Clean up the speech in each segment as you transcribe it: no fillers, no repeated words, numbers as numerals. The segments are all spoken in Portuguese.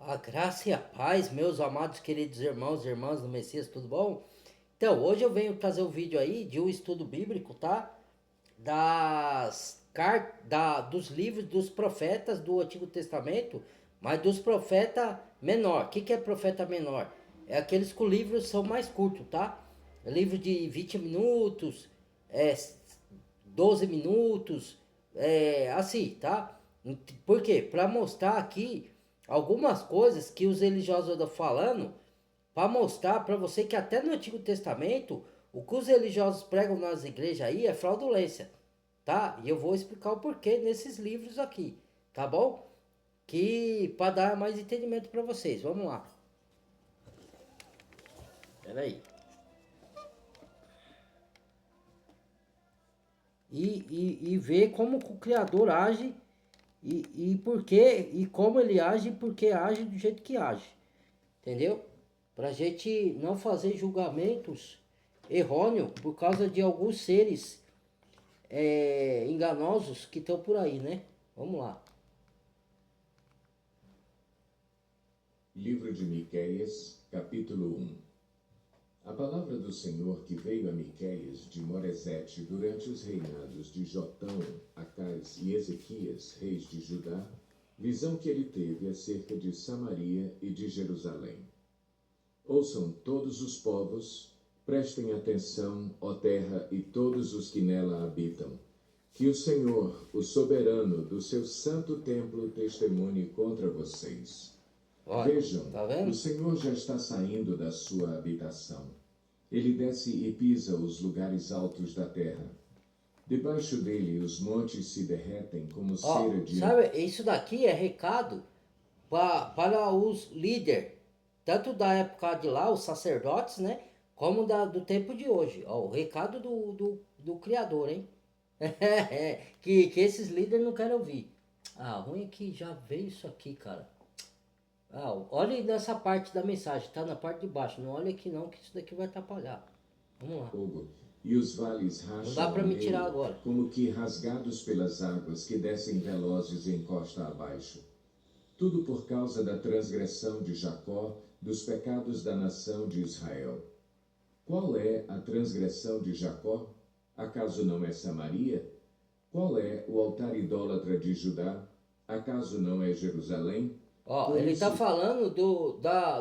A graça e a paz, meus amados queridos irmãos e irmãs do Messias, tudo bom? Então, hoje eu venho trazer um vídeo aí de um estudo bíblico, tá? Dos livros dos profetas do Antigo Testamento, mas dos profetas menor. O que é profeta menor? É aqueles que os livros são mais curtos, tá? É livro de 20 minutos, é 12 minutos, assim, tá? Por quê? Para mostrar aqui algumas coisas que os religiosos andam falando, para mostrar para você que até no Antigo Testamento, o que os religiosos pregam nas igrejas aí é fraudulência, tá? E eu vou explicar o porquê nesses livros aqui, tá bom? Que para dar mais entendimento para vocês. Vamos lá. Pera aí. E ver como o Criador age e por quê, e como ele age e por que age do jeito que age. Entendeu? Pra gente não fazer julgamentos errôneos por causa de alguns seres enganosos que estão por aí, né? Vamos lá. Livro de Miqueias, capítulo 1. A palavra do Senhor que veio a Miqueias de Moresete durante os reinados de Jotão, Acais e Ezequias, reis de Judá, visão que ele teve acerca de Samaria e de Jerusalém. Ouçam todos os povos, prestem atenção, ó terra e todos os que nela habitam, que o Senhor, o soberano do seu santo templo, testemunhe contra vocês. Olha, Vejam, tá o vendo? Senhor já está saindo da sua habitação. Ele desce e pisa os lugares altos da terra. Debaixo dele os montes se derretem como Ó, cera de... sabe, isso daqui é recado para os líderes, tanto da época de lá, os sacerdotes, né? Como do tempo de hoje. Ó, o recado do Criador, hein? Que esses líderes não querem ouvir. Ah, ruim é que já veio isso aqui, cara. Ah, olha nessa parte da mensagem, tá na parte de baixo. Não olha aqui não, que isso daqui vai atrapalhar. Vamos lá. fogo, e os vales Não dá racham pra ao me tirar meio, agora. como que rasgados pelas águas que descem velozes em costa abaixo. Tudo por causa da transgressão de Jacó, dos pecados da nação de Israel. Qual é a transgressão de Jacó? Acaso não é Samaria? Qual é o altar idólatra de Judá? Acaso não é Jerusalém? Ó, Por ele tá isso, falando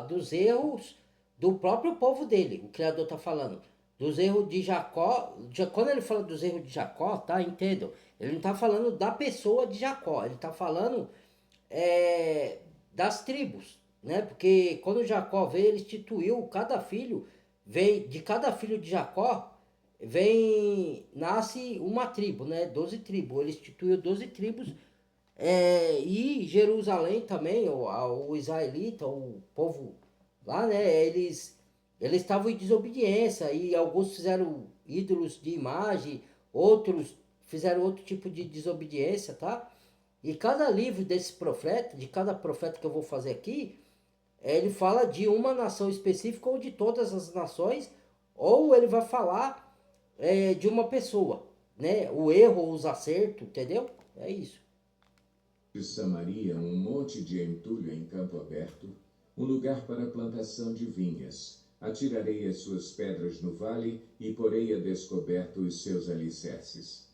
dos erros do próprio povo dele. O Criador tá falando dos erros de Jacó. Quando ele fala dos erros de Jacó, tá? Entendam. Ele não tá falando da pessoa de Jacó. Ele tá falando é, das tribos, né? Porque quando Jacó veio, ele instituiu cada filho, vem de cada filho de Jacó, nasce uma tribo, né? 12 tribos. Ele instituiu 12 tribos e Jerusalém também, o israelita, o povo lá, né? Eles estavam em desobediência e alguns fizeram ídolos de imagem, outros fizeram outro tipo de desobediência, tá? E cada livro desse profeta, de cada profeta que eu vou fazer aqui, ele fala de uma nação específica ou de todas as nações, ou ele vai falar de uma pessoa, né? O erro ou os acertos, entendeu? É isso. de Samaria, um monte de entulho em campo aberto, um lugar para plantação de vinhas. Atirarei as suas pedras no vale e porei a descoberto os seus alicerces.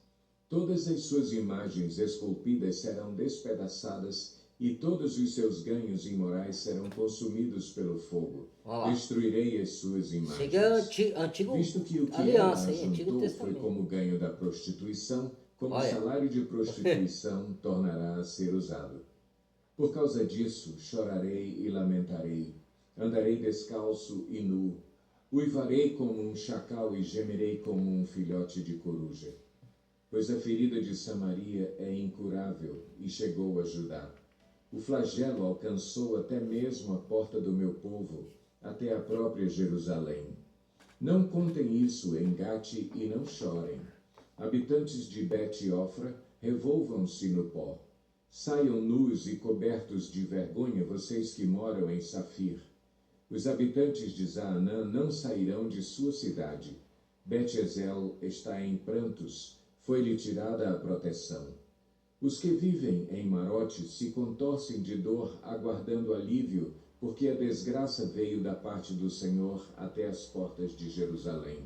Todas as suas imagens esculpidas serão despedaçadas e todos os seus ganhos imorais serão consumidos pelo fogo. Olha lá. Destruirei as suas Chega imagens. antigo Visto que o que ela aliança, hein? Antigo ajuntou foi Testamento. como ganho da prostituição, como Olha. salário de prostituição tornará a ser usado. Por causa disso, chorarei e lamentarei. Andarei descalço e nu. Uivarei como um chacal e gemerei como um filhote de coruja. Pois a ferida de Samaria é incurável e chegou a Judá. O flagelo alcançou até mesmo a porta do meu povo, até a própria Jerusalém. Não contem isso em Gate e não chorem. Habitantes de Bet-Ofra, revolvam-se no pó. Saiam nus e cobertos de vergonha vocês que moram em Safir. Os habitantes de Zaanã não sairão de sua cidade. Bet-Ezel está em prantos, foi-lhe tirada a proteção. Os que vivem em Marote se contorcem de dor, aguardando alívio, porque a desgraça veio da parte do Senhor até as portas de Jerusalém.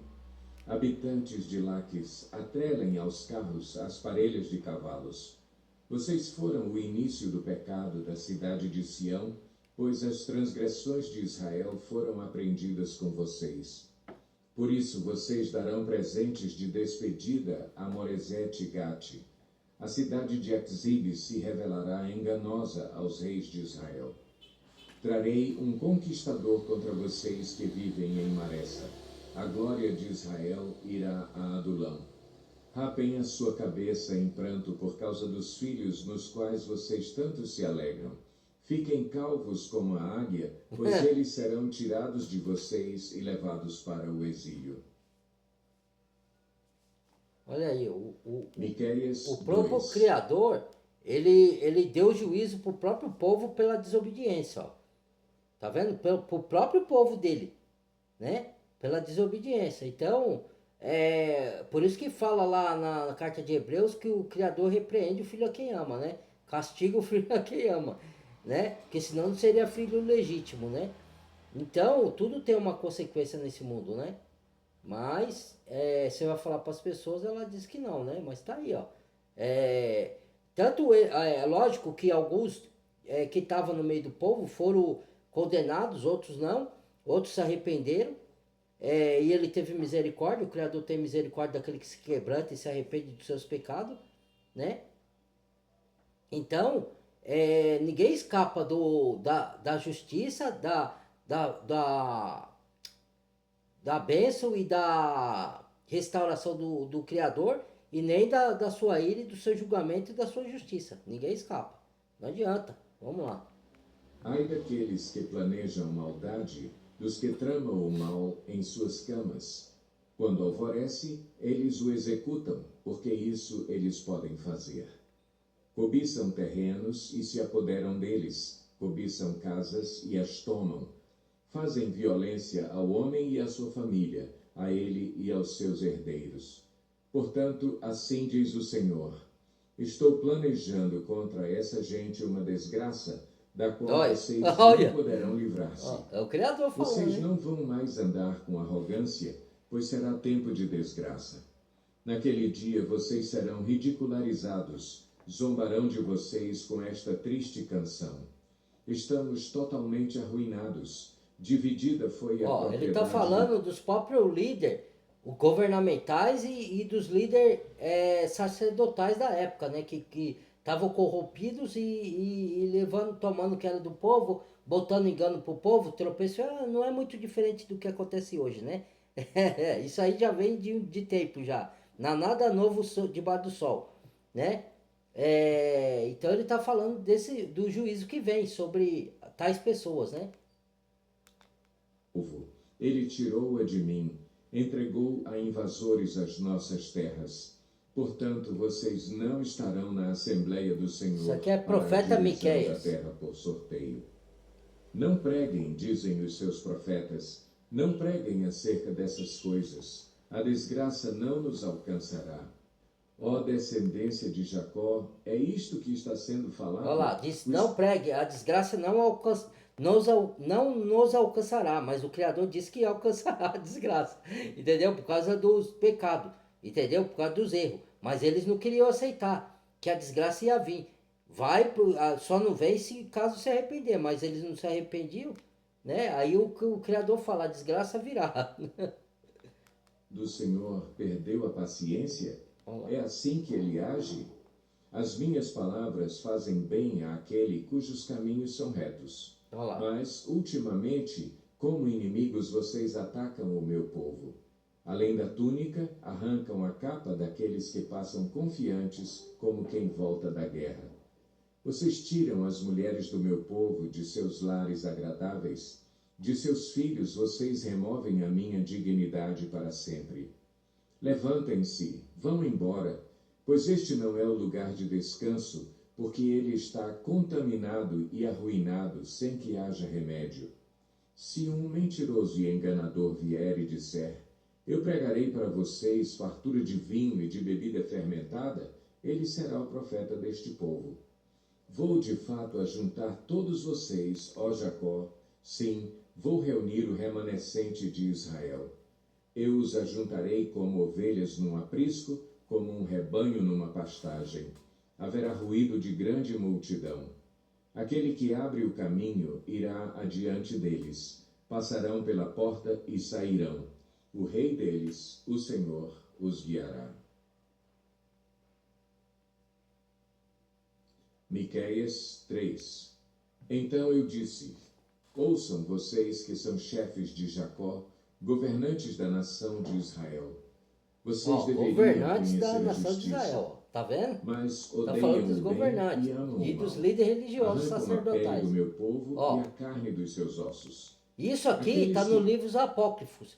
Habitantes de Laques, atrelem aos carros as parelhas de cavalos. Vocês foram o início do pecado da cidade de Sião, pois as transgressões de Israel foram aprendidas com vocês. Por isso vocês darão presentes de despedida a Moresete e Gate. A cidade de Axibe se revelará enganosa aos reis de Israel. Trarei um conquistador contra vocês que vivem em Maressa. A glória de Israel irá a Adulão. Rapem a sua cabeça em pranto por causa dos filhos nos quais vocês tanto se alegram. Fiquem calvos como a águia, pois eles serão tirados de vocês e levados para o exílio. Olha aí, Miqueias o próprio 2. Criador, ele deu juízo pro próprio povo pela desobediência, ó. Tá vendo? Pro próprio povo dele, né? Pela desobediência. Então, por isso que fala lá na carta de Hebreus que o Criador repreende o filho a quem ama, né? Castiga o filho a quem ama, né? Porque senão não seria filho legítimo, né? Então, tudo tem uma consequência nesse mundo, né? Mas, você vai falar para as pessoas, ela diz que não, né? Mas tá aí, ó. Lógico que alguns que estavam no meio do povo foram condenados, outros não, outros se arrependeram, e ele teve misericórdia, o Criador tem misericórdia daquele que se quebranta e se arrepende dos seus pecados, né? Então, ninguém escapa da justiça, da bênção e da restauração do Criador, e nem da sua ira e do seu julgamento e da sua justiça. Ninguém escapa. Não adianta. Vamos lá. Ai daqueles que planejam maldade, dos que tramam o mal em suas camas. Quando alvorece, eles o executam, porque isso eles podem fazer. Cobiçam terrenos e se apoderam deles, cobiçam casas e as tomam. Fazem violência ao homem e à sua família, a ele e aos seus herdeiros. Portanto, assim diz o Senhor: estou planejando contra essa gente uma desgraça, da qual vocês não poderão livrar-se. É o Criador falando, Vocês hein? não vão mais andar com arrogância, pois será tempo de desgraça. Naquele dia vocês serão ridicularizados, zombarão de vocês com esta triste canção. Estamos totalmente arruinados. Dividida foi a propriedade. Ele está falando dos próprios líderes, os governamentais e dos líderes sacerdotais da época, né? Que estavam corrompidos e levando, tomando o que era do povo, botando engano pro povo, tropeço. Não é muito diferente do que acontece hoje, né? Isso aí já vem de tempo já. Não há nada novo debaixo do sol, né? Então ele está falando do juízo que vem sobre tais pessoas, né? Ele tirou-a de mim, entregou a invasores as nossas terras. Portanto, vocês não estarão na Assembleia do Senhor. Isso aqui é profeta Miqueias. Da terra por sorteio. Não preguem, dizem os seus profetas, não preguem acerca dessas coisas. A desgraça não nos alcançará. Ó descendência de Jacó, é isto que está sendo falado? Olha lá, diz, não pregue, a desgraça não nos alcançará, mas o Criador disse que alcançará a desgraça, entendeu? Por causa dos pecados, entendeu? Por causa dos erros. Mas eles não queriam aceitar que a desgraça ia vir. Só não vem se caso se arrepender, mas eles não se arrependiam, né? Aí o Criador fala, a desgraça virá. Do Senhor perdeu a paciência? É assim que ele age? As minhas palavras fazem bem àquele cujos caminhos são retos. Mas, ultimamente, como inimigos, vocês atacam o meu povo. Além da túnica, arrancam a capa daqueles que passam confiantes, como quem volta da guerra. Vocês tiram as mulheres do meu povo de seus lares agradáveis. De seus filhos vocês removem a minha dignidade para sempre. Levantem-se, vão embora, pois este não é o lugar de descanso, porque ele está contaminado e arruinado sem que haja remédio. Se um mentiroso e enganador vier e disser, eu pregarei para vocês fartura de vinho e de bebida fermentada, ele será o profeta deste povo. Vou de fato ajuntar todos vocês, ó Jacó, sim, vou reunir o remanescente de Israel. Eu os ajuntarei como ovelhas num aprisco, como um rebanho numa pastagem. Haverá ruído de grande multidão. Aquele que abre o caminho irá adiante deles. Passarão pela porta e sairão. O rei deles, o Senhor, os guiará. Miqueias 3. Então eu disse: ouçam vocês que são chefes de Jacó, governantes da nação de Israel. Vocês deveriam governantes da conhecer a nação de justiça, Israel, tá vendo? mas Tá falando odeiam dos o bem governantes e amam e o dos mal. líderes religiosos Arrancam a pele do sacerdotais. meu povo Ó, e a carne dos seus ossos. isso aqui Aqueles está que- nos livros apócrifos,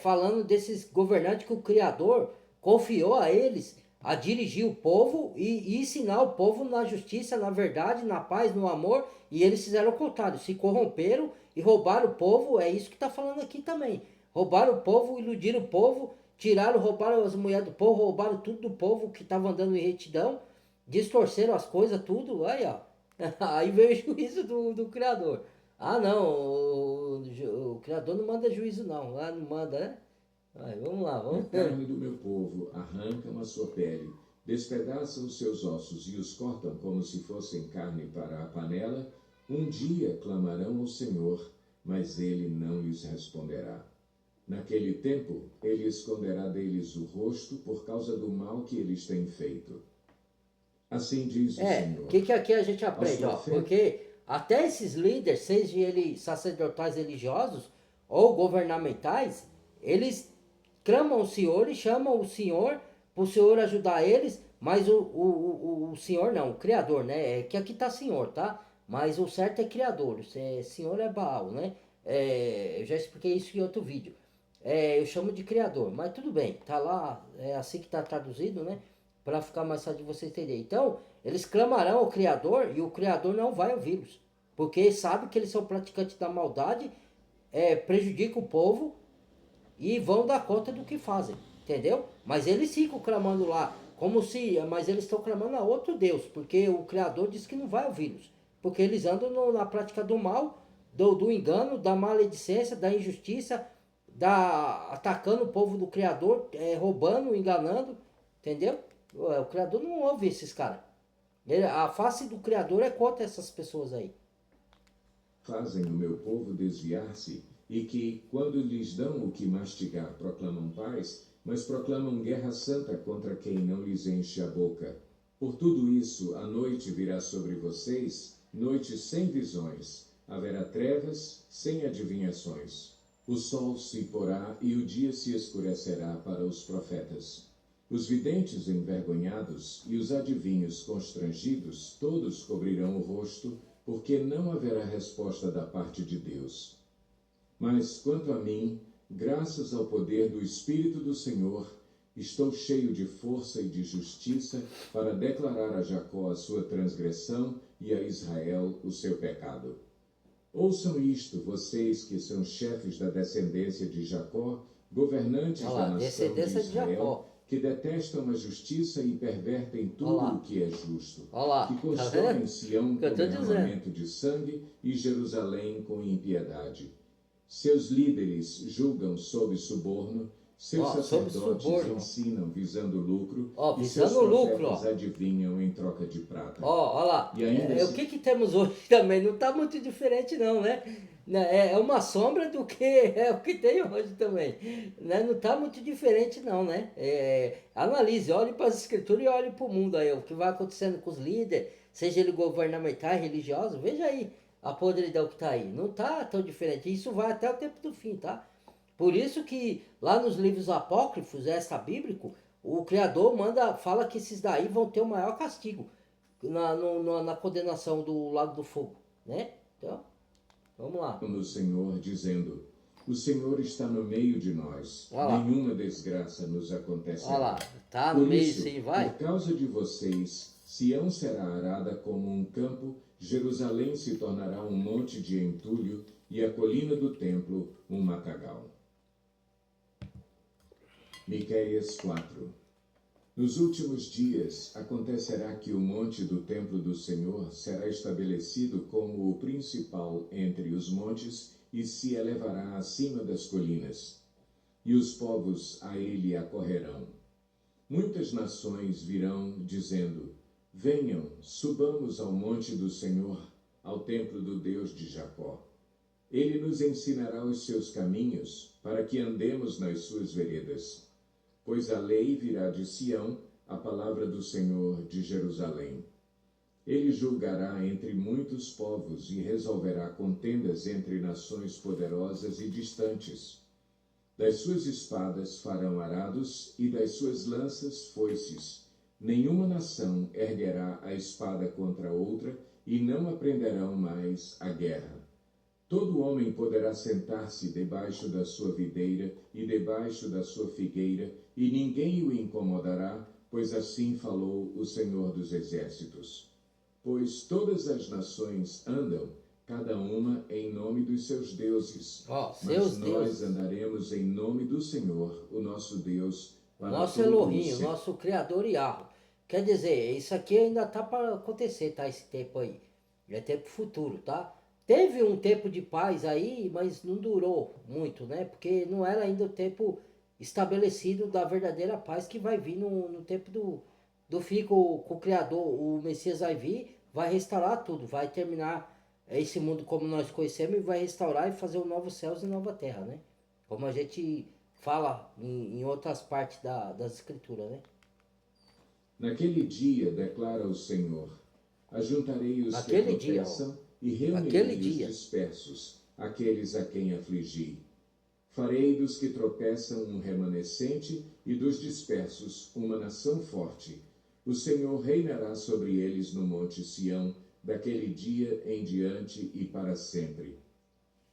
falando desses governantes que o Criador confiou a eles a dirigir o povo e ensinar o povo na justiça, na verdade, na paz, no amor, e eles fizeram o contrário, se corromperam e roubaram o povo. É isso que está falando aqui também. Roubaram o povo, iludiram o povo, roubaram as mulheres do povo, roubaram tudo do povo que estava andando em retidão, distorceram as coisas, tudo. Aí, ó. Aí veio o juízo do Criador. Ah, não, o Criador não manda juízo, não. Lá não manda, né? Aí, vamos lá, A vamos. carne do meu povo arrancam a sua pele, despedaçam os seus ossos e os cortam como se fossem carne para a panela. Um dia clamarão ao Senhor, mas ele não lhes responderá. Naquele tempo, ele esconderá deles o rosto por causa do mal que eles têm feito. Assim diz o Senhor. O que aqui a gente aprende, ó? profeta- Porque até esses líderes, sejam eles sacerdotais religiosos ou governamentais, eles clamam o Senhor e chamam o Senhor para o Senhor ajudar eles, mas o Senhor não, o Criador, né? É que aqui tá Senhor, tá? Mas o certo é Criador, Senhor é Baal, né? Eu já expliquei isso em outro vídeo. Eu chamo de Criador, mas tudo bem, tá lá, é assim que tá traduzido, né? Para ficar mais fácil de você entender. Então, eles clamarão ao Criador e o Criador não vai ouvi-los, porque sabe que eles são praticantes da maldade, prejudicam o povo e vão dar conta do que fazem, entendeu? Mas eles ficam clamando lá, mas eles estão clamando a outro Deus, porque o Criador diz que não vai ouvi-los, porque eles andam na prática do mal, do engano, da maledicência, da injustiça, atacando o povo do Criador, roubando, enganando, entendeu? O Criador não ouve esses caras. A face do Criador é contra essas pessoas aí. Fazem o meu povo desviar-se e que, quando lhes dão o que mastigar, proclamam paz, mas proclamam guerra santa contra quem não lhes enche a boca. Por tudo isso, a noite virá sobre vocês, noite sem visões. Haverá trevas sem adivinhações. O sol se porá e o dia se escurecerá para os profetas. Os videntes envergonhados e os adivinhos constrangidos, todos cobrirão o rosto, porque não haverá resposta da parte de Deus. Mas quanto a mim, graças ao poder do Espírito do Senhor, estou cheio de força e de justiça para declarar a Jacó a sua transgressão e a Israel o seu pecado. Ouçam isto, vocês que são chefes da descendência de Jacó, governantes da nação de Descendência de Israel, Jacó. que detestam a justiça e pervertem tudo o que é justo, Olha lá, que tá constroem vendo? Sião O que eu com tô dizendo. derramamento de sangue e Jerusalém com impiedade. Seus líderes julgam sob suborno, seus Sob sacerdotes suborno. ensinam visando lucro, e Visando seus lucro, profetas adivinham em troca de prata. Olha lá. E ainda O que temos hoje também não está muito diferente não, né? É uma sombra do que é o que tem hoje também, né? Não está muito diferente não, né? Analise, olhe para as escrituras e olhe para o mundo aí, o que vai acontecendo com os líderes, seja ele governamental, religioso, veja aí a podridão que está aí. Não está tão diferente, isso vai até o tempo do fim, tá? Por isso que lá nos livros apócrifos, bíblico, o Criador fala que esses daí vão ter o maior castigo na condenação do lago do fogo, né? Então, vamos lá. No Senhor, dizendo: o Senhor está no meio de nós, nenhuma desgraça nos acontecerá. Olha lá, tá no Por meio isso, sim, vai. por causa de vocês, Sião será arada como um campo, Jerusalém se tornará um monte de entulho e a colina do templo um matagal. Miqueias 4. Nos últimos dias acontecerá que o monte do templo do Senhor será estabelecido como o principal entre os montes e se elevará acima das colinas, e os povos a ele acorrerão. Muitas nações virão dizendo: venham, subamos ao monte do Senhor, ao templo do Deus de Jacó. Ele nos ensinará os seus caminhos, para que andemos nas suas veredas. Pois a lei virá de Sião, a palavra do Senhor de Jerusalém. Ele julgará entre muitos povos e resolverá contendas entre nações poderosas e distantes. Das suas espadas farão arados e das suas lanças foices. Nenhuma nação erguerá a espada contra outra e não aprenderão mais a guerra. Todo homem poderá sentar-se debaixo da sua videira e debaixo da sua figueira, e ninguém o incomodará, pois assim falou o Senhor dos Exércitos. Pois todas as nações andam, cada uma em nome dos seus deuses. Mas nós andaremos em nome do Senhor, o nosso Deus, para nosso Elohim, o nosso Criador Yahweh. Quer dizer, isso aqui ainda tá para acontecer, tá? Esse tempo aí. É tempo futuro, tá? Teve um tempo de paz aí, mas não durou muito, né? Porque não era ainda o tempo estabelecido da verdadeira paz que vai vir no tempo do fim com o Criador. O Messias vai vir, vai restaurar tudo, vai terminar esse mundo como nós conhecemos e vai restaurar e fazer um novo céus e nova terra, né? Como a gente fala em outras partes das escrituras, né? Naquele dia, declara o Senhor, ajuntarei os que tropeçam e reunirei os dispersos, aqueles a quem afligi. Farei dos que tropeçam um remanescente e dos dispersos uma nação forte. O Senhor reinará sobre eles no monte Sião, daquele dia em diante e para sempre.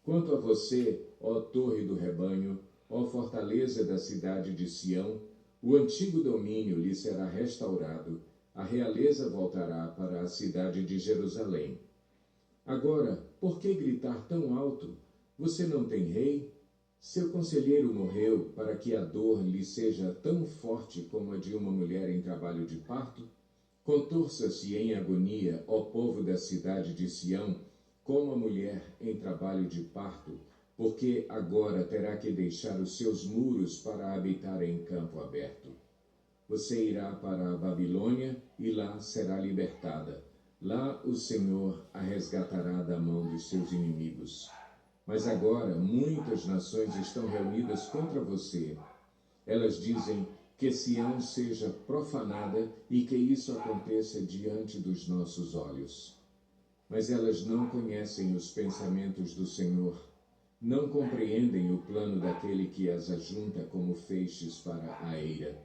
Quanto a você, ó torre do rebanho, ó fortaleza da cidade de Sião, o antigo domínio lhe será restaurado, a realeza voltará para a cidade de Jerusalém. Agora, por que gritar tão alto? Você não tem rei? Seu conselheiro morreu para que a dor lhe seja tão forte como a de uma mulher em trabalho de parto? Contorça-se em agonia, ó povo da cidade de Sião, como a mulher em trabalho de parto, porque agora terá que deixar os seus muros para habitar em campo aberto. Você irá para a Babilônia e lá será libertada. Lá o Senhor a resgatará da mão dos seus inimigos. Mas agora muitas nações estão reunidas contra você. Elas dizem que Sião seja profanada e que isso aconteça diante dos nossos olhos. Mas elas não conhecem os pensamentos do Senhor, não compreendem o plano daquele que as ajunta como feixes para a eira.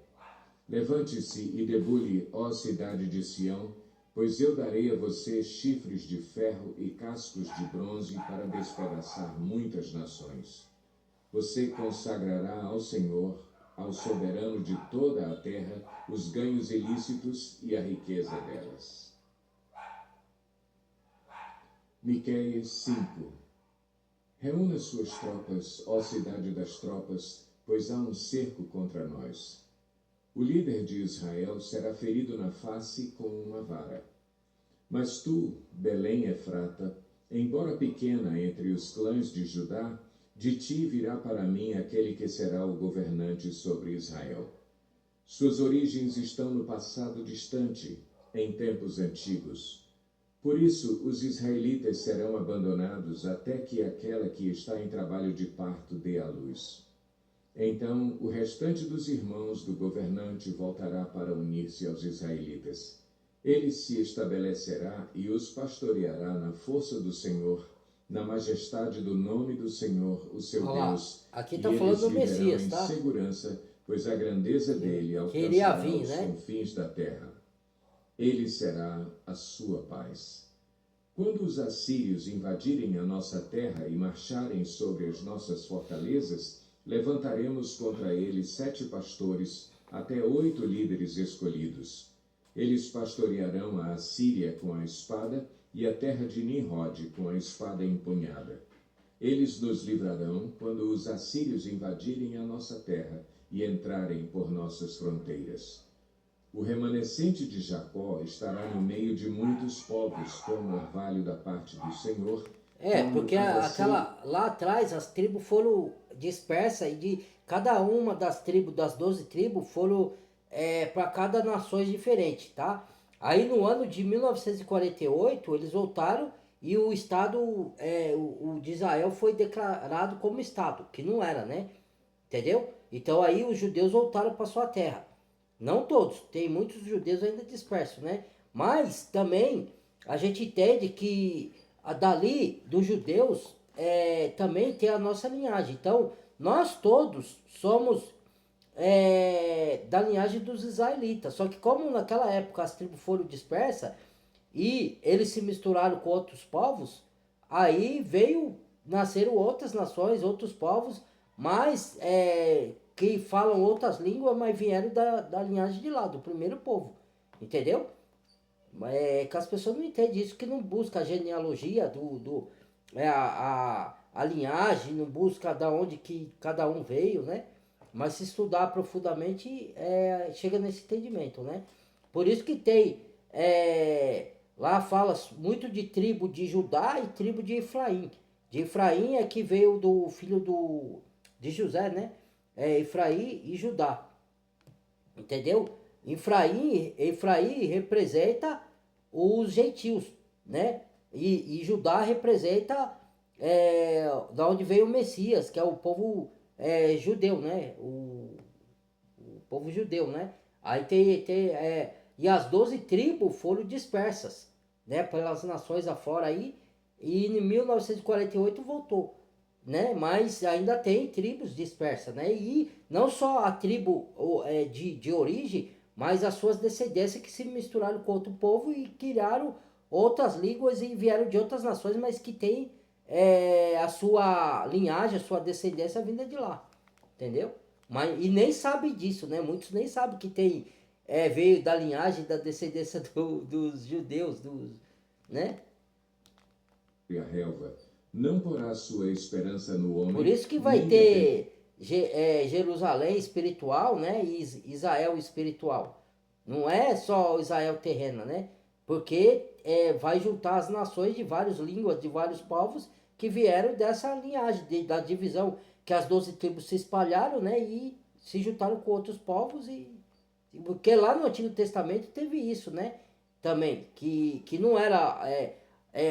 Levante-se e debulhe, ó cidade de Sião, pois eu darei a você chifres de ferro e cascos de bronze para despedaçar muitas nações. Você consagrará ao Senhor, ao soberano de toda a terra, os ganhos ilícitos e a riqueza delas. Miqueias 5. Reúna suas tropas, ó cidade das tropas, pois há um cerco contra nós. O líder de Israel será ferido na face com uma vara. Mas tu, Belém Efrata, embora pequena entre os clãs de Judá, de ti virá para mim aquele que será o governante sobre Israel. Suas origens estão no passado distante, em tempos antigos. Por isso, os israelitas serão abandonados até que aquela que está em trabalho de parto dê à luz. Então, o restante dos irmãos do governante voltará para unir-se aos israelitas. Ele se estabelecerá e os pastoreará na força do Senhor, na majestade do nome do Senhor, o seu Deus. Aqui está falando do Messias, tá? Em segurança, pois a grandeza dele alcançará os confins da terra. Ele será a sua paz. Quando os assírios invadirem a nossa terra e marcharem sobre as nossas fortalezas, levantaremos contra eles 7 pastores, até 8 líderes escolhidos. Eles pastorearão a Assíria com a espada e a terra de Nimrod com a espada empunhada. Eles nos livrarão quando os assírios invadirem a nossa terra e entrarem por nossas fronteiras. O remanescente de Jacó estará no meio de muitos povos, como orvalho da parte do Senhor. Porque lá atrás as tribos foram dispersas e de cada uma das tribos, das 12 tribos, foram para cada nações diferente, tá? Aí no ano de 1948 eles voltaram e o Estado o de Israel foi declarado como Estado, que não era, né? Entendeu? Então aí os judeus voltaram para sua terra. Não todos, tem muitos judeus ainda dispersos, né? Mas também a gente entende que dali dos judeus também tem a nossa linhagem. Então nós todos somos da linhagem dos israelitas. Só que como naquela época as tribos foram dispersas e eles se misturaram com outros povos, aí veio nasceram outras nações, outros povos, mas que falam outras línguas, mas vieram da linhagem de lá, do primeiro povo. Entendeu? Que as pessoas não entendem isso, que não busca a genealogia a linhagem, não busca da onde que cada um veio, né? Mas se estudar profundamente, chega nesse entendimento, né? Por isso que tem, lá fala muito de tribo de Judá e tribo de Efraim. De Efraim é que veio do filho de José, né? Efraim e Judá. Entendeu? Efraim representa os gentios, né? E Judá representa da onde veio o Messias, que é o povo judeu, né? O povo judeu, né? Aí e as 12 tribos foram dispersas, né? Pelas nações afora aí, e em 1948 voltou, né? Mas ainda tem tribos dispersas, né? E não só a tribo de origem, mas as suas descendências que se misturaram com outro povo e criaram outras línguas e vieram de outras nações, mas que tem a sua linhagem, a sua descendência vinda de lá, entendeu? E nem sabe disso, né? Muitos nem sabem que tem veio da linhagem, da descendência dos judeus, né? E a relva não porá sua esperança no homem. Por isso que vai ter Jerusalém espiritual, né? E Israel espiritual. Não é só Israel terrena, né? Porque vai juntar as nações de várias línguas, de vários povos que vieram dessa linhagem, da divisão, que as 12 tribos se espalharam, né? E se juntaram com outros povos. Porque lá no Antigo Testamento teve isso, né? Também, que não era...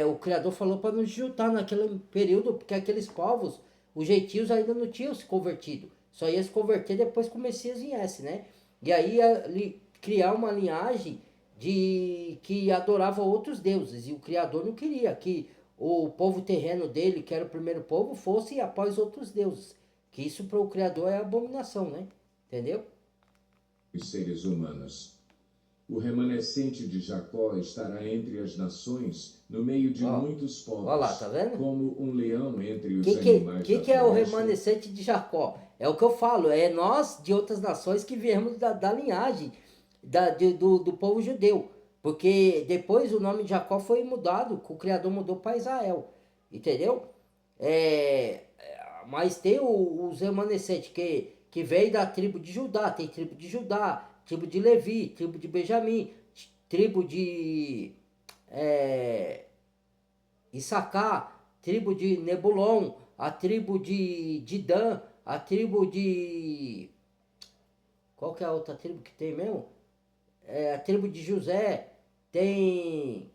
o Criador falou para não se juntar naquele período, porque aqueles povos, os gentios ainda não tinham se convertido. Só ia se converter depois que o Messias viesse, né? E aí ia criar uma linhagem que adorava outros deuses. E o Criador não queria que o povo terreno dele, que era o primeiro povo, fosse após outros deuses. Que isso para o Criador é abominação, né? Entendeu? Os seres humanos. O remanescente de Jacó estará entre as nações, no meio de muitos povos. Olha lá, tá vendo? Como um leão entre os animais. O que é o remanescente de Jacó? É o que eu falo, é nós de outras nações que viemos da linhagem do povo judeu. Porque depois o nome de Jacó foi mudado, o Criador mudou para Israel. Entendeu? Mas tem os remanescentes que veio da tribo de Judá, tem tribo de Judá, tribo de Levi, tribo de Benjamim, tribo de Issacar, tribo de Nebulon, a tribo de Dan, a tribo de... Qual que é a outra tribo que tem mesmo? A tribo de José, tem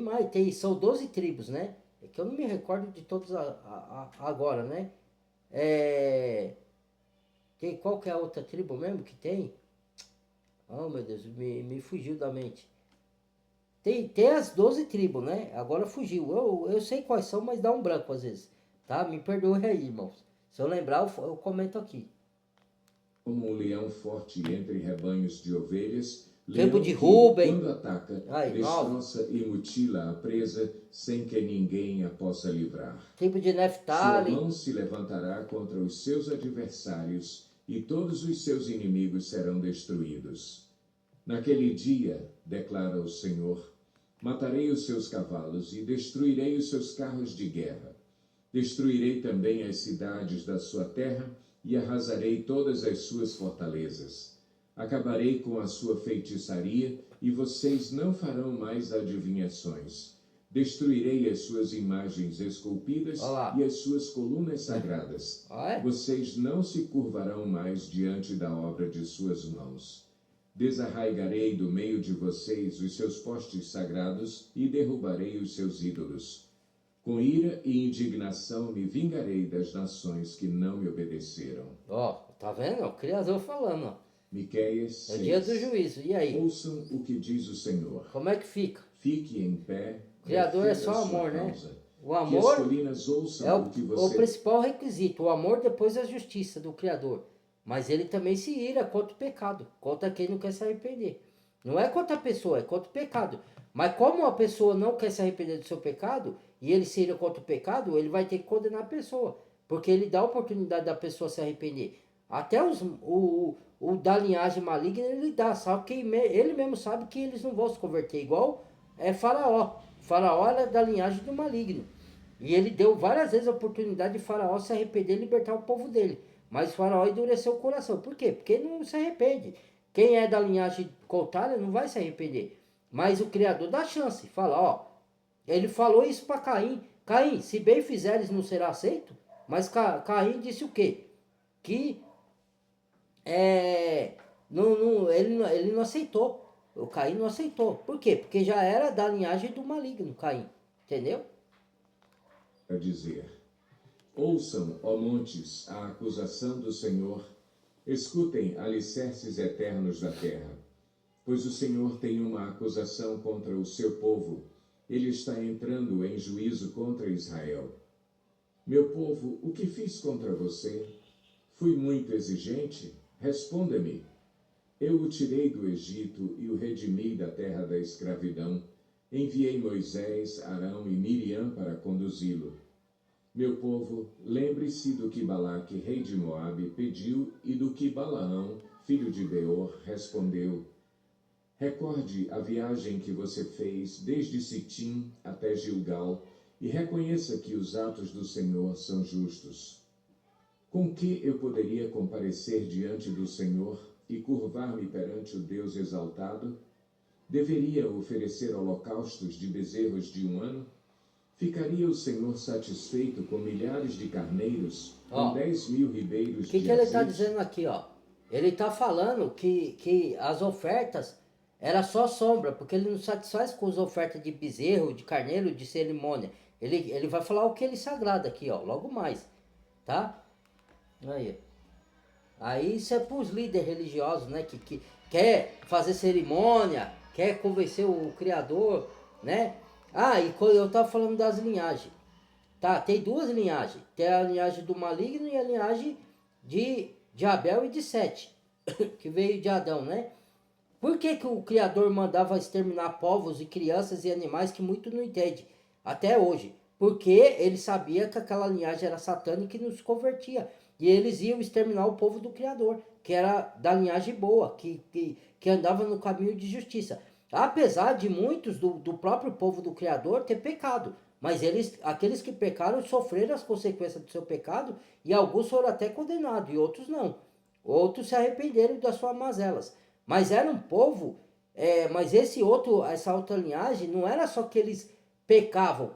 mais, são 12 tribos, né? É que eu não me recordo de todos agora, né? Qual que é a outra tribo mesmo que tem? Oh, meu Deus, me fugiu da mente. Tem as 12 tribos, né? Agora fugiu. Eu sei quais são, mas dá um branco às vezes. Tá? Me perdoe aí, irmãos. Se eu lembrar, eu comento aqui. Como um leão forte entre rebanhos de ovelhas, Tribo de Rúben. Quando ataca, destroça e mutila a presa, sem que ninguém a possa livrar. Tribo de Neftali. Sua mão se levantará contra os seus adversários, e todos os seus inimigos serão destruídos. Naquele dia, declara o Senhor, matarei os seus cavalos e destruirei os seus carros de guerra. Destruirei também as cidades da sua terra e arrasarei todas as suas fortalezas. Acabarei com a sua feitiçaria e vocês não farão mais adivinhações. Destruirei as suas imagens esculpidas e as suas colunas sagradas. Vocês não se curvarão mais diante da obra de suas mãos. Desarraigarei do meio de vocês os seus postes sagrados e derrubarei os seus ídolos. Com ira e indignação me vingarei das nações que não me obedeceram. Tá vendo? O Criador falando, ó. Miqueias 6. É o dia do juízo. E aí? Ouçam o que diz o Senhor. Como é que fica? Fique em pé. O Criador é só amor, né? O amor que as colinas ouçam é o que você... o principal requisito. O amor depois é a justiça do Criador. Mas ele também se ira contra o pecado. Contra quem não quer se arrepender. Não é contra a pessoa, é contra o pecado. Mas como a pessoa não quer se arrepender do seu pecado, e ele se ira contra o pecado, ele vai ter que condenar a pessoa. Porque ele dá a oportunidade da pessoa se arrepender. Até o da linhagem maligna ele dá, sabe que ele mesmo sabe que eles não vão se converter, igual Faraó. Faraó era da linhagem do maligno. E ele deu várias vezes a oportunidade de Faraó se arrepender e libertar o povo dele. Mas Faraó endureceu o coração. Por quê? Porque ele não se arrepende. Quem é da linhagem contrária não vai se arrepender. Mas o Criador dá chance. Fala, ele falou isso para Caim. Caim, se bem fizeres não será aceito? Mas Caim disse o quê? Que ele não aceitou. O Caim não aceitou. Por quê? Porque já era da linhagem do maligno, Caim. Entendeu? A dizer: ouçam, ó montes, a acusação do Senhor. Escutem, alicerces eternos da terra. Pois o Senhor tem uma acusação contra o seu povo. Ele está entrando em juízo contra Israel. Meu povo, o que fiz contra você? Fui muito exigente? Responda-me. Eu o tirei do Egito e o redimi da terra da escravidão. Enviei Moisés, Arão e Miriam para conduzi-lo. Meu povo, lembre-se do que Balaque, rei de Moabe, pediu e do que Balaão, filho de Beor, respondeu. Recorde a viagem que você fez desde Sitim até Gilgal e reconheça que os atos do Senhor são justos. Com que eu poderia comparecer diante do Senhor e curvar-me perante o Deus exaltado? Deveria oferecer holocaustos de bezerros de um ano? Ficaria o Senhor satisfeito com milhares de carneiros, com 10.000 ribeiros de azeite? O que ele está dizendo aqui, Ele está falando que as ofertas era só sombra, porque ele não satisfaz com as ofertas de bezerro, de carneiro, de cerimônia. Ele vai falar o que ele sagrado aqui, logo mais, tá? Aí isso é para os líderes religiosos, né, que quer fazer cerimônia, quer convencer o Criador, né? E eu estava falando das linhagens. Tá, tem duas linhagens. Tem a linhagem do maligno e a linhagem de Abel e de Sete, que veio de Adão, né? Por que o Criador mandava exterminar povos e crianças e animais que muito não entende até hoje? Porque ele sabia que aquela linhagem era satânica e não se convertia. E eles iam exterminar o povo do Criador, que era da linhagem boa, que andava no caminho de justiça. Apesar de muitos do próprio povo do Criador ter pecado. Mas aqueles que pecaram sofreram as consequências do seu pecado e alguns foram até condenados e outros não. Outros se arrependeram das suas mazelas. Mas era um povo, mas essa outra linhagem não era só que eles pecavam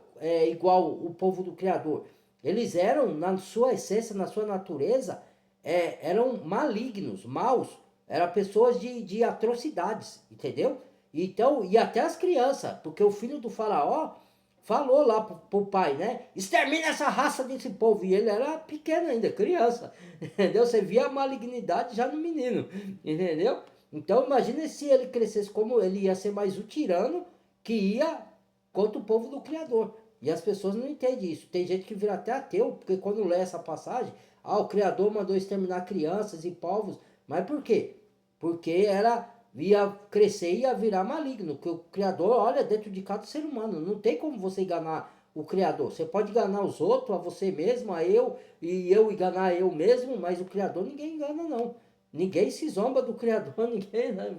igual o povo do Criador. Eles eram, na sua essência, na sua natureza, eram malignos, maus. Eram pessoas de atrocidades, entendeu? Então, e até as crianças, porque o filho do faraó falou lá pro pai, né? Extermina essa raça desse povo. E ele era pequeno ainda, criança, entendeu? Você via a malignidade já no menino, entendeu? Então, imagina se ele crescesse como ele ia ser mais o tirano que ia contra o povo do Criador. E as pessoas não entendem isso. Tem gente que vira até ateu, porque quando lê essa passagem, o Criador mandou exterminar crianças e povos. Mas por quê? Porque ia crescer e ia virar maligno. Porque o Criador olha dentro de cada ser humano. Não tem como você enganar o Criador. Você pode enganar os outros, a você mesmo, a eu, e eu enganar eu mesmo, mas o Criador ninguém engana não. Ninguém se zomba do Criador, ninguém, né?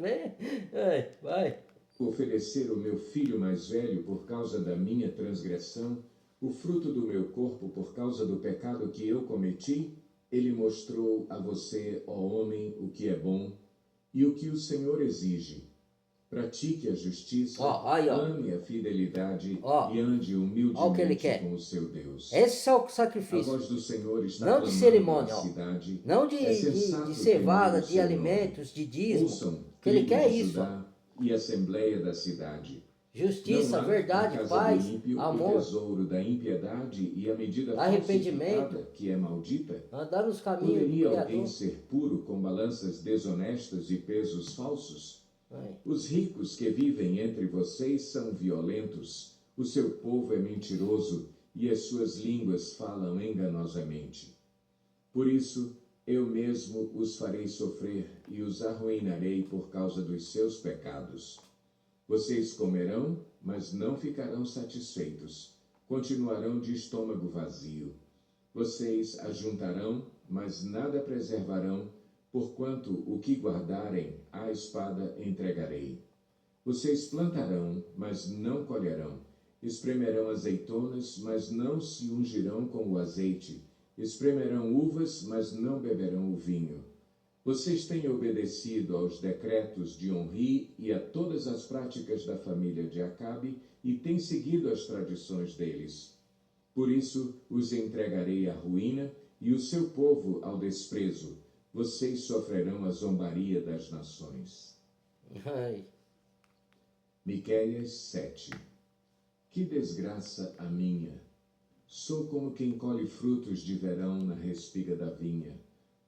Vai. Oferecer o meu filho mais velho por causa da minha transgressão, o fruto do meu corpo por causa do pecado que eu cometi, ele mostrou a você, ó homem, o que é bom. E o que o Senhor exige? Pratique a justiça, Ó, aí, ó. ame a fidelidade Ó, e ande ó o que ele humildemente quer. com o seu Deus. Esse é o A sacrifício. voz do Senhor está Não de clamando cerimônia, na ó. cidade. Não É sensato de temer cevada, o de seu alimentos, de nome. dízimo. Ouçam, O que ele tribo quer é de isso, ó. Judá e assembleia da cidade. Não Justiça, há na verdade, casa do paz, ímpio o amor, tesouro da impiedade e a medida arrependimento, falsificada que é maldita? andar nos caminhos do Poderia alguém Criador. ser puro com balanças desonestas e pesos falsos? Aí. Os ricos que vivem entre vocês são violentos, o seu povo é mentiroso e as suas línguas falam enganosamente. Por isso, eu mesmo os farei sofrer e os arruinarei por causa dos seus pecados. Vocês comerão, mas não ficarão satisfeitos. Continuarão de estômago vazio. Vocês ajuntarão, mas nada preservarão, porquanto o que guardarem, à espada entregarei. Vocês plantarão, mas não colherão. Espremerão azeitonas, mas não se ungirão com o azeite. Espremerão uvas, mas não beberão o vinho. Vocês têm obedecido aos decretos de Onri e a todas as práticas da família de Acabe e têm seguido as tradições deles. Por isso os entregarei à ruína e o seu povo ao desprezo. Vocês sofrerão a zombaria das nações. Ai. Miqueias 7. Que desgraça a minha! Sou como quem colhe frutos de verão na respiga da vinha.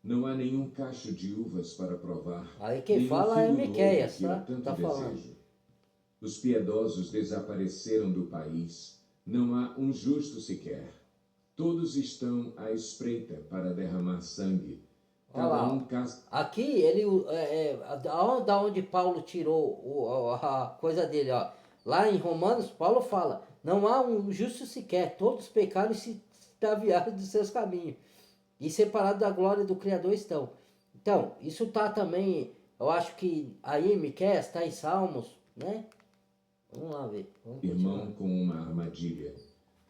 Não há nenhum cacho de uvas para provar. Aí quem nenhum fala é figo Miqueias, novo que tá? eu tanto Tá falando. desejo. Os piedosos desapareceram do país. Não há um justo sequer. Todos estão à espreita para derramar sangue. Olha lá, aqui ele da onde Paulo tirou a coisa dele, ó. Lá em Romanos, Paulo fala: não há um justo sequer, todos pecaram e se extraviaram dos seus caminhos, e separados da glória do Criador estão. Então, isso tá também, eu acho que aí em Miqueias, tá em Salmos, né? Vamos lá ver. Vamos Irmão com uma armadilha.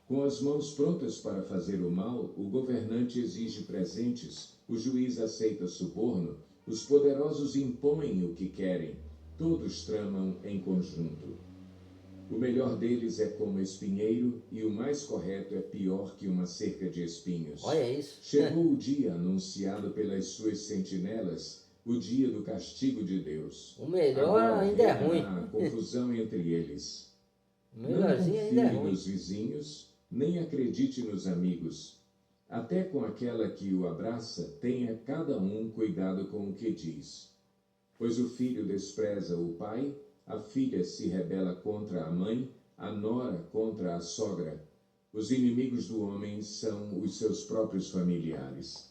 Com as mãos prontas para fazer o mal, o governante exige presentes, o juiz aceita suborno, os poderosos impõem o que querem, todos tramam em conjunto. O melhor deles é como espinheiro e o mais correto é pior que uma cerca de espinhos. Olha isso. Chegou o dia anunciado pelas suas sentinelas, o dia do castigo de Deus. O melhor Agora ainda é reinará ruim. a confusão entre eles. O Não melhorzinho ainda é confie ruim. nos vizinhos, nem acredite nos amigos. Até com aquela que o abraça, tenha cada um cuidado com o que diz. Pois o filho despreza o pai, a filha se rebela contra a mãe, a nora contra a sogra. Os inimigos do homem são os seus próprios familiares.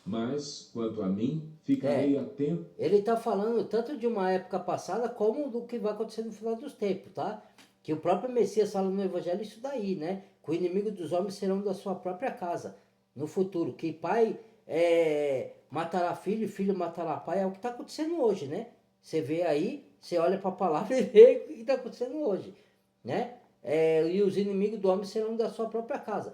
Mas, quanto a mim, ficarei atento. Ele está falando tanto de uma época passada como do que vai acontecer no final dos tempos, tá? Que o próprio Messias fala no Evangelho isso daí, né? Que o inimigo dos homens serão da sua própria casa, no futuro. Que pai matará filho e filho matará pai, é o que está acontecendo hoje, né? Você vê aí, você olha para a palavra e vê o que está acontecendo hoje, né? E os inimigos do homem serão da sua própria casa.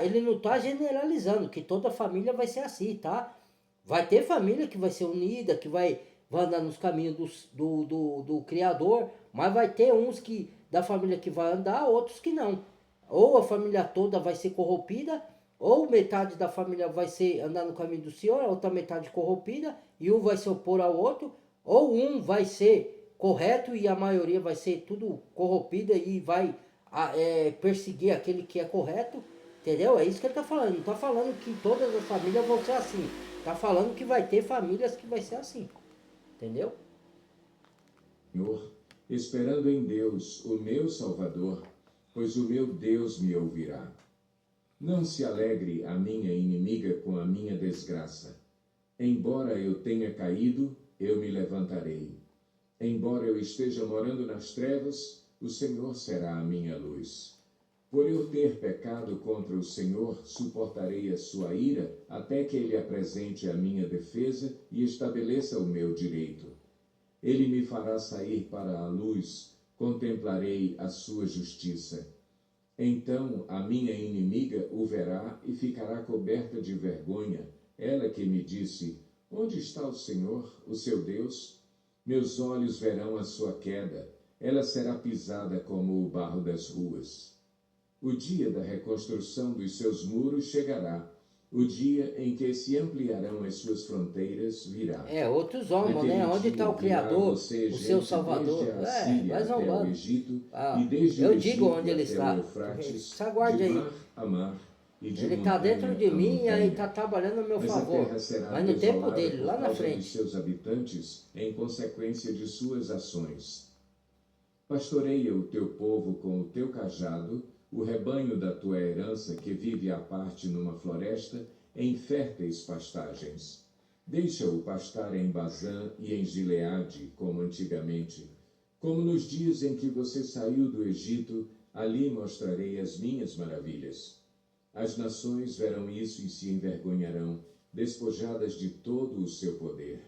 Ele não está generalizando que toda família vai ser assim, tá? Vai ter família que vai ser unida, que vai andar nos caminhos do Criador, mas vai ter uns da família que vai andar, outros que não. Ou a família toda vai ser corrompida, ou metade da família vai andar no caminho do Senhor, a outra metade corrompida, e um vai se opor ao outro, ou um vai ser correto e a maioria vai ser tudo corrompida e vai perseguir aquele que é correto, entendeu? É isso que ele está falando. Não está falando que todas as famílias vão ser assim. Está falando que vai ter famílias que vai ser assim, entendeu? Senhor, esperando em Deus, o meu Salvador, pois o meu Deus me ouvirá. Não se alegre a minha inimiga com a minha desgraça. Embora eu tenha caído, eu me levantarei. Embora eu esteja morando nas trevas, o Senhor será a minha luz. Por eu ter pecado contra o Senhor, suportarei a sua ira, até que ele apresente a minha defesa e estabeleça o meu direito. Ele me fará sair para a luz, contemplarei a sua justiça. Então a minha inimiga o verá e ficará coberta de vergonha, ela que me disse: onde está o Senhor, o seu Deus? Meus olhos verão a sua queda, ela será pisada como o barro das ruas. O dia da reconstrução dos seus muros chegará, o dia em que se ampliarão as suas fronteiras virá. Outros zombam, né? Onde está o Criador, o seu Salvador? Desde a Síria Vai até o zombando. Egito, e desde Eu o digo Egito onde ele até está. o Eufrates, Se aguarde de aí. mar a mar e de Ele está montanha dentro de a mim e aí montanha. está trabalhando a meu Mas favor. a terra será Mas no tempo desolada dele, por lá na causa frente. dos seus habitantes, em consequência de suas ações. Pastoreia o teu povo com o teu cajado, o rebanho da tua herança que vive à parte numa floresta, em férteis pastagens. Deixa-o pastar em Bazã e em Gileade, como antigamente. Como nos dias em que você saiu do Egito, ali mostrarei as minhas maravilhas. As nações verão isso e se envergonharão, despojadas de todo o seu poder.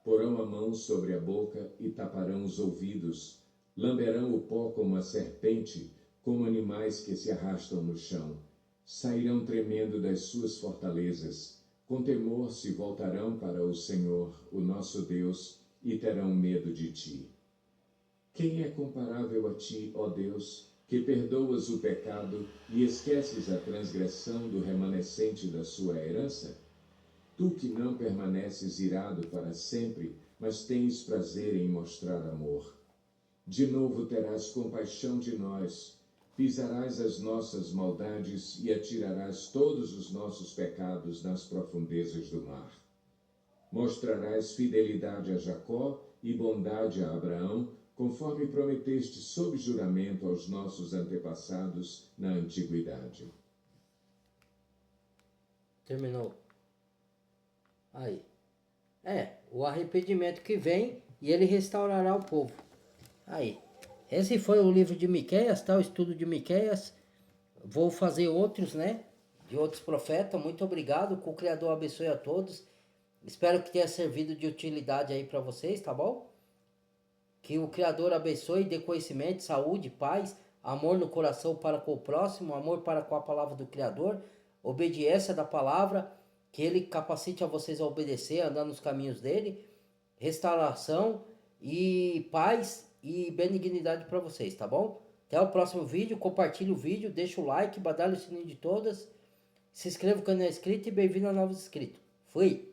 Porão a mão sobre a boca e taparão os ouvidos, lamberão o pó como a serpente, como animais que se arrastam no chão. Sairão tremendo das suas fortalezas, com temor se voltarão para o Senhor, o nosso Deus, e terão medo de ti. Quem é comparável a ti, ó Deus, que perdoas o pecado e esqueces a transgressão do remanescente da sua herança? Tu que não permaneces irado para sempre, mas tens prazer em mostrar amor. De novo terás compaixão de nós, pisarás as nossas maldades e atirarás todos os nossos pecados nas profundezas do mar. Mostrarás fidelidade a Jacó e bondade a Abraão, conforme prometeste sob juramento aos nossos antepassados na antiguidade. Terminou. Aí. O arrependimento que vem e ele restaurará o povo. Aí. Esse foi o livro de Miqueias, tá? O estudo de Miqueias. Vou fazer outros, né? De outros profetas. Muito obrigado. Que o Criador abençoe a todos. Espero que tenha servido de utilidade aí para vocês, tá bom? Que o Criador abençoe, dê conhecimento, saúde, paz, amor no coração para com o próximo, amor para com a palavra do Criador, obediência da palavra, que Ele capacite a vocês a obedecer, a andar nos caminhos dEle, restauração e paz e benignidade para vocês, tá bom? Até o próximo vídeo, compartilhe o vídeo, deixa o like, badalhe o sininho de todas, se inscreva no canal inscrito e bem-vindo a novos inscritos. Fui!